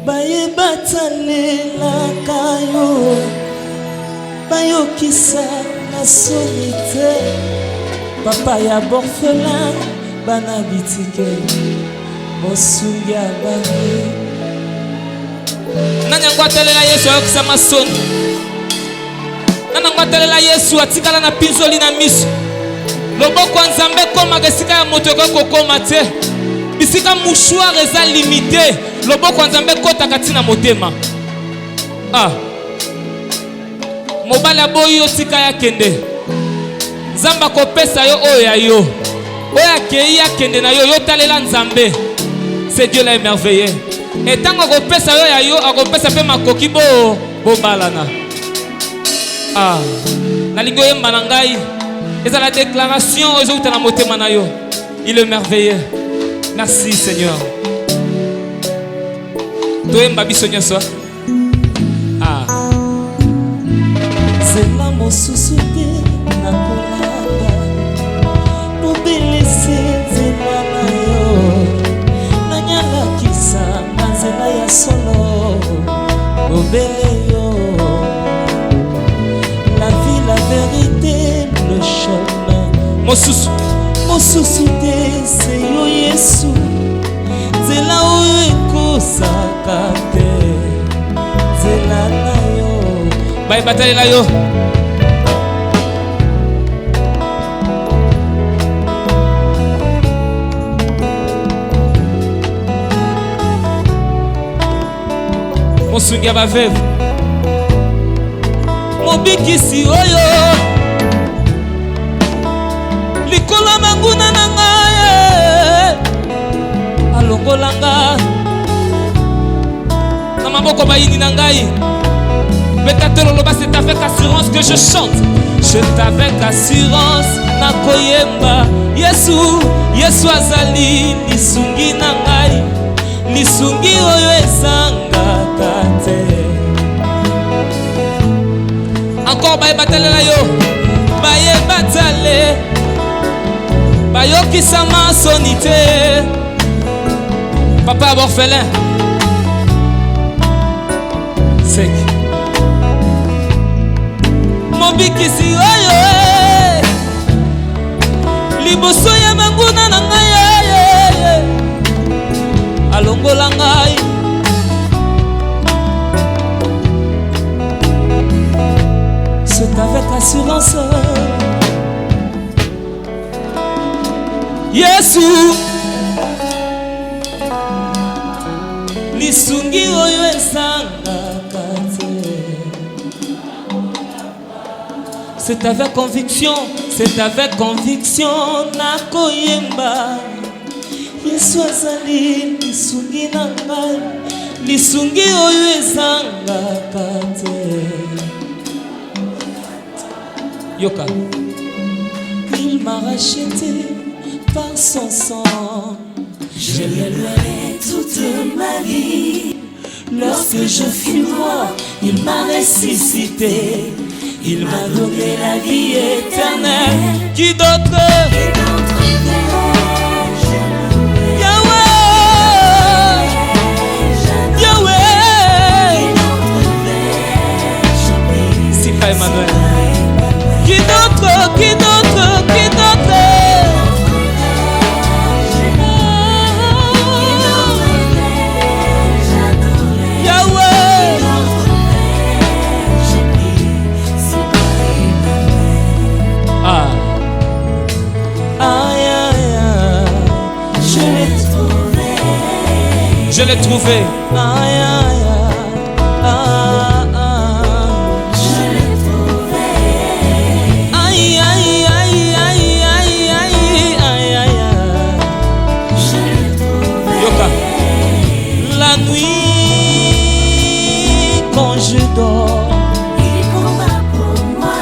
bayebatalelaka yo bayokisa na solite papa ya borphelin bana bitike mosungi ya bangi nani yango atalela Yesu ayokisa masoni nani yango atalela Yesu atikala na pinzoli na miso loboko ya Nzambe ekomaka esika ya moto ekoki kokoma te bisika mouchoir eza limité loboko ya Nzambe ekotaka ntina motema mobali aboyi yo tika ya kende Nzambe akopesa yo oyo ya yo oyo akei ya kende na yo yotalela Nzambe c'est Dieu l'a émerveillé et tango akopesa yo ya yo akopesa mpe makoki bobalana nalingi oyemba na ngai eza la déclaration oyo ezouta na motema na yo il est merveilleux. Merci Seigneur. Toyemba biso nyonso zela mosusu te nakolanda mobelisi nzela na yo nanyalakisa na nzela ya solo obele yo la vie la vérité le chemin mosusu te se yo Yesu nzela oyo ekosaka te nzela na yo bayebatalela yo mosungi ya baveve mobikisi oyo likolo manguna na ngai alongolanga na maboko bayini na ngai betatololoba c'est avec assurance que je chante c'est avec assurance nakoyemba Yesu azali lisungi na ngai lisungi oyo ezangaka te encore bayebatalela yo bayebatale bayokisa masoni te papa ya borphelin sek mobikisi oyo liboso ya banguna na ngai alongola ngai c'est avec assurance Yesu lisungi oyo ezangaka te c'est avec conviction nakoyemba Yesu azali lisungi na ngai lisungi oyo ezangaka te yoka il m'a racheté par son sang je le louerai toute ma vie lorsque je fus mort il m'a ressuscité il m'a donné la vie éternelle qui d'autre Emmanuel. Qui d'autre Yahweh. Je l'ai trouvé. La nuit, quand je dors, il combat pour moi.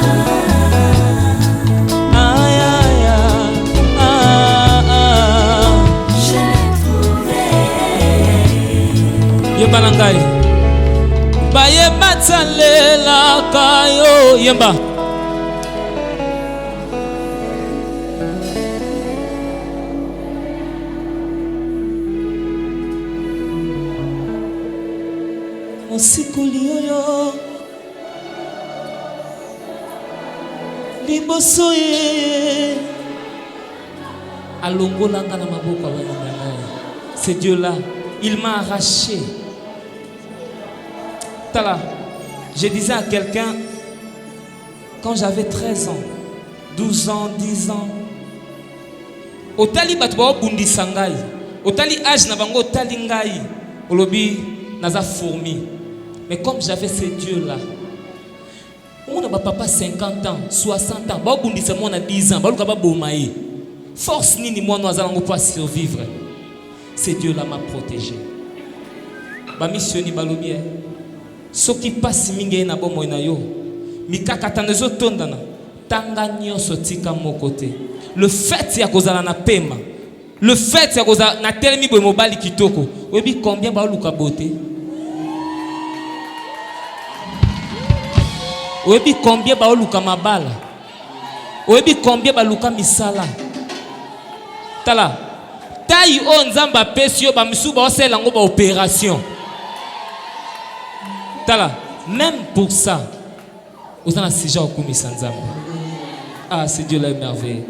Aïe, aïe, aïe, je l'ai trouvé. Yemba nangai. Ba yemba tsalela kayo yemba. mosikoli oyo liboso ye alongolanga na maboko ya bana na ngai. C'est Dieu là, il m'a arraché. Tala, je disais à quelqu'un quand j'avais 13 ans, 12 ans, 10 ans, otali batu ba bundisa ngai, otali âge na bango otali ngai, olobi naza fourmi. Mais comme j'avais ce Dieu là, on a papa 50 ans, 60 ans, ba bundisa moi na 10 ans, ba luka ba bomaye. Force nini moi nous allons pas survivre. Ce Dieu là m'a protégé. Ba missioni balobi soki passe mingi na bomo na yo. Mikaka tanezo tondana. Tanga nyonso tika moko te. Le fait ya kozala na pema. Le fait ya kozala na telemi bo mobali kitoko. Webi combien ba luka bote? Webi combien ba luka mabala? Webi combien ba luka misala? Tala. Tai o nzamba pesio ba misuba osela ngo ba opération. Tala, même pour ça, vous en avez déjà au Koumi Sanzamba. Ah, c'est Dieu la merveille.